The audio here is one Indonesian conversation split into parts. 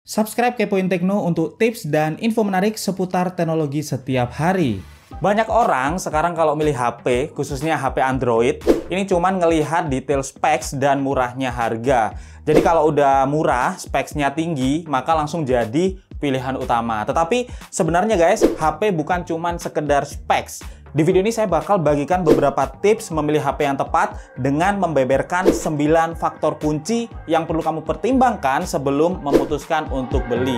Subscribe Kepoin Tekno untuk tips dan info menarik seputar teknologi setiap hari. Banyak orang sekarang kalau milih HP, khususnya HP Android, ini cuman ngelihat detail specs dan murahnya harga. Jadi kalau udah murah, specsnya tinggi, maka langsung jadi pilihan utama. Tetapi sebenarnya guys, HP bukan cuman sekedar specs. Di video ini saya bakal bagikan beberapa tips memilih HP yang tepat dengan membeberkan 9 faktor kunci yang perlu kamu pertimbangkan sebelum memutuskan untuk beli.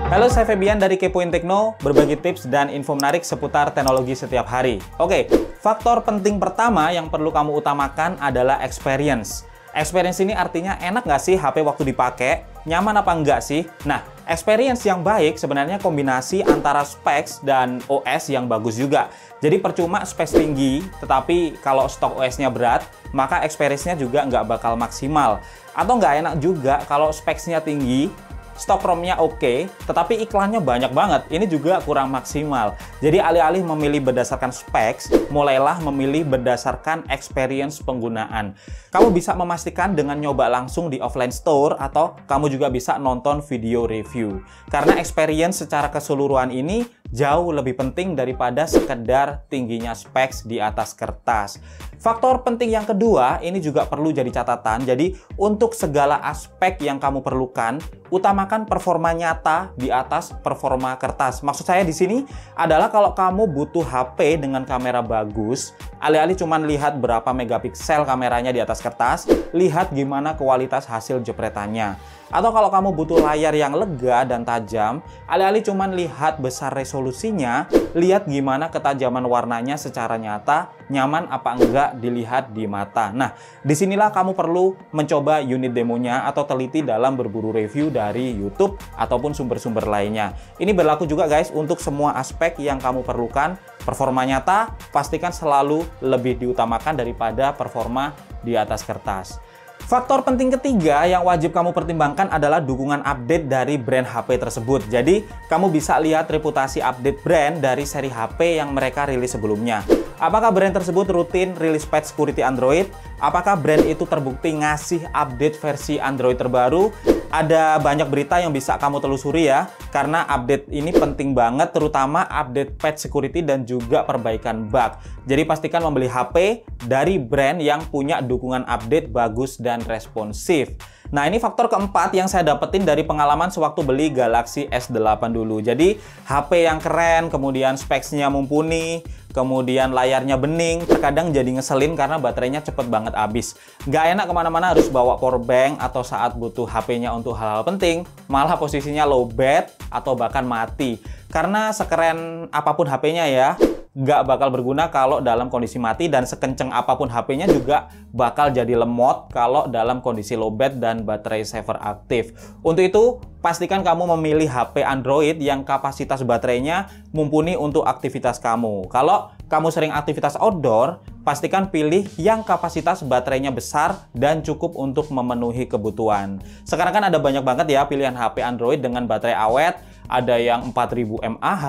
Halo, saya Febian dari Kepoin Tekno, berbagi tips dan info menarik seputar teknologi setiap hari. Oke, faktor penting pertama yang perlu kamu utamakan adalah experience. Experience ini artinya enak nggak sih HP waktu dipakai? Nyaman apa enggak sih? Nah, experience yang baik sebenarnya kombinasi antara specs dan OS yang bagus juga. Jadi percuma specs tinggi, tetapi kalau stok OS-nya berat, maka experience-nya juga nggak bakal maksimal. Atau nggak enak juga kalau specs-nya tinggi, stok ROM-nya oke, tetapi iklannya banyak banget. Ini juga kurang maksimal. Jadi alih-alih memilih berdasarkan specs, mulailah memilih berdasarkan experience penggunaan. Kamu bisa memastikan dengan nyoba langsung di offline store atau kamu juga bisa nonton video review. Karena experience secara keseluruhan ini jauh lebih penting daripada sekedar tingginya specs di atas kertas. Faktor penting yang kedua, ini juga perlu jadi catatan. Jadi untuk segala aspek yang kamu perlukan, utamakan performa nyata di atas performa kertas. Maksud saya di sini adalah kalau kamu butuh HP dengan kamera bagus, alih-alih cuman lihat berapa megapiksel kameranya di atas kertas, lihat gimana kualitas hasil jepretannya. Atau kalau kamu butuh layar yang lega dan tajam, alih-alih cuman lihat besar resolusinya, lihat gimana ketajaman warnanya secara nyata, nyaman apa enggak dilihat di mata. Nah, disinilah kamu perlu mencoba unit demonya atau teliti dalam berburu review dari YouTube ataupun sumber-sumber lainnya. Ini berlaku juga guys untuk semua aspek yang kamu perlukan. Performa nyata, pastikan selalu lebih diutamakan daripada performa di atas kertas. Faktor penting ketiga yang wajib kamu pertimbangkan adalah dukungan update dari brand HP tersebut. Jadi, kamu bisa lihat reputasi update brand dari seri HP yang mereka rilis sebelumnya. Apakah brand tersebut rutin rilis patch security Android? Apakah brand itu terbukti ngasih update versi Android terbaru? Ada banyak berita yang bisa kamu telusuri ya, karena update ini penting banget, terutama update patch security dan juga perbaikan bug. Jadi pastikan membeli HP dari brand yang punya dukungan update bagus dan responsif. Nah, ini faktor keempat yang saya dapetin dari pengalaman sewaktu beli Galaxy S8 dulu. Jadi HP yang keren, kemudian specs-nya mumpuni, kemudian layarnya bening, terkadang jadi ngeselin karena baterainya cepet banget habis. Nggak enak kemana-mana harus bawa power bank atau saat butuh HP-nya untuk hal-hal penting, malah posisinya low bat atau bahkan mati. Karena sekeren apapun HP-nya ya, nggak bakal berguna kalau dalam kondisi mati, dan sekenceng apapun HP-nya juga bakal jadi lemot kalau dalam kondisi lowbat dan baterai saver aktif. Untuk itu, pastikan kamu memilih HP Android yang kapasitas baterainya mumpuni untuk aktivitas kamu. Kalau kamu sering aktivitas outdoor, pastikan pilih yang kapasitas baterainya besar dan cukup untuk memenuhi kebutuhan. Sekarang kan ada banyak banget ya pilihan HP Android dengan baterai awet. Ada yang 4000 mAh,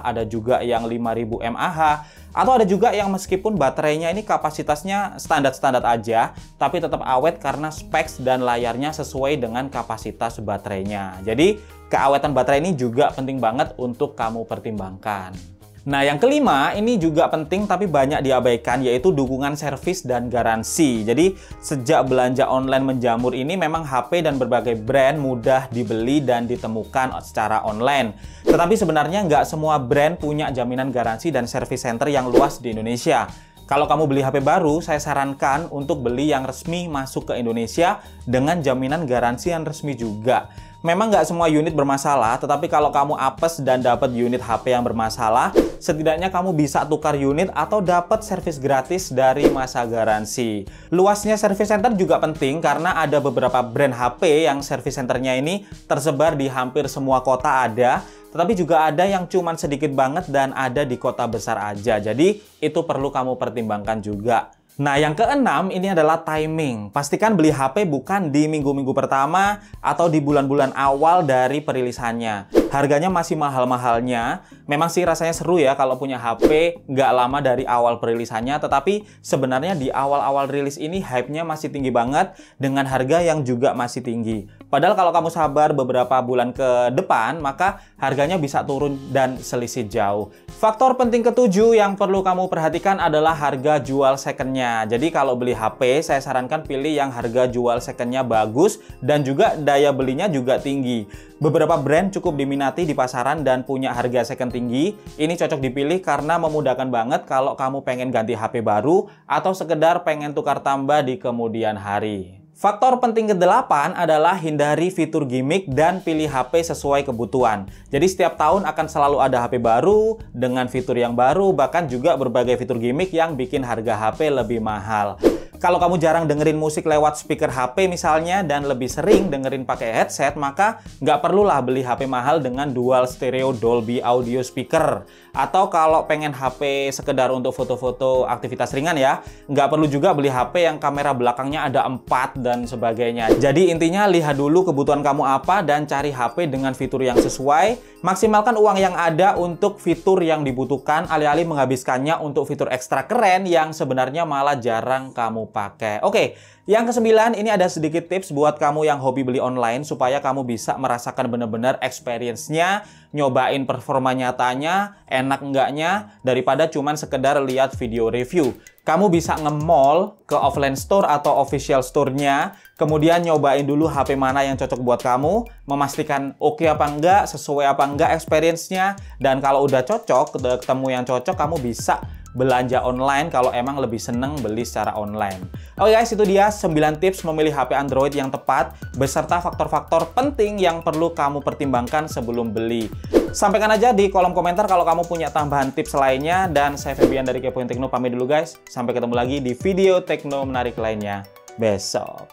ada juga yang 5000 mAh, atau ada juga yang meskipun baterainya ini kapasitasnya standar-standar aja, tapi tetap awet karena specs dan layarnya sesuai dengan kapasitas baterainya. Jadi, keawetan baterai ini juga penting banget untuk kamu pertimbangkan. Nah, yang kelima, ini juga penting tapi banyak diabaikan, yaitu dukungan servis dan garansi. Jadi, sejak belanja online menjamur ini, memang HP dan berbagai brand mudah dibeli dan ditemukan secara online. Tetapi sebenarnya nggak semua brand punya jaminan garansi dan service center yang luas di Indonesia. Kalau kamu beli HP baru, saya sarankan untuk beli yang resmi masuk ke Indonesia dengan jaminan garansi yang resmi juga. Memang nggak semua unit bermasalah, tetapi kalau kamu apes dan dapat unit HP yang bermasalah, setidaknya kamu bisa tukar unit atau dapat servis gratis dari masa garansi. Luasnya service center juga penting karena ada beberapa brand HP yang service centernya ini tersebar di hampir semua kota ada, tetapi juga ada yang cuman sedikit banget dan ada di kota besar aja. Jadi itu perlu kamu pertimbangkan juga. Nah, yang keenam ini adalah timing. Pastikan beli HP bukan di minggu-minggu pertama atau di bulan-bulan awal dari perilisannya. Harganya masih mahal-mahalnya. Memang sih rasanya seru ya kalau punya HP nggak lama dari awal perilisannya, tetapi sebenarnya di awal-awal rilis ini hype-nya masih tinggi banget dengan harga yang juga masih tinggi. Padahal kalau kamu sabar beberapa bulan ke depan, maka harganya bisa turun dan selisih jauh. Faktor penting ketujuh yang perlu kamu perhatikan adalah harga jual second-nya. Jadi kalau beli HP, saya sarankan pilih yang harga jual second-nya bagus dan juga daya belinya juga tinggi. Beberapa brand cukup diminati di pasaran dan punya harga second tinggi. Ini cocok dipilih karena memudahkan banget kalau kamu pengen ganti HP baru atau sekedar pengen tukar tambah di kemudian hari. Faktor penting ke-8 adalah hindari fitur gimmick dan pilih HP sesuai kebutuhan. Jadi setiap tahun akan selalu ada HP baru dengan fitur yang baru, bahkan juga berbagai fitur gimmick yang bikin harga HP lebih mahal. Kalau kamu jarang dengerin musik lewat speaker HP misalnya dan lebih sering dengerin pakai headset, maka nggak perlulah beli HP mahal dengan dual stereo Dolby Audio speaker. Atau kalau pengen HP sekedar untuk foto-foto aktivitas ringan ya, nggak perlu juga beli HP yang kamera belakangnya ada 4 dan sebagainya. Jadi intinya lihat dulu kebutuhan kamu apa dan cari HP dengan fitur yang sesuai. Maksimalkan uang yang ada untuk fitur yang dibutuhkan, alih-alih menghabiskannya untuk fitur ekstra keren yang sebenarnya malah jarang kamu pakai. Oke, yang ke-9 ini ada sedikit tips buat kamu yang hobi beli online supaya kamu bisa merasakan benar-benar experience-nya, nyobain performa nyatanya, enak enggaknya, daripada cuman sekedar lihat video review. Kamu bisa nge-mall ke offline store atau official store-nya, kemudian nyobain dulu HP mana yang cocok buat kamu, memastikan oke apa enggak, sesuai apa enggak experience-nya, dan kalau udah cocok, ketemu yang cocok, kamu bisa belanja online kalau emang lebih seneng beli secara online. Oke guys, itu dia 9 tips memilih HP Android yang tepat beserta faktor-faktor penting yang perlu kamu pertimbangkan sebelum beli. Sampaikan aja di kolom komentar kalau kamu punya tambahan tips lainnya, dan saya Febian dari Kepoin Tekno pamit dulu guys. Sampai ketemu lagi di video tekno menarik lainnya besok.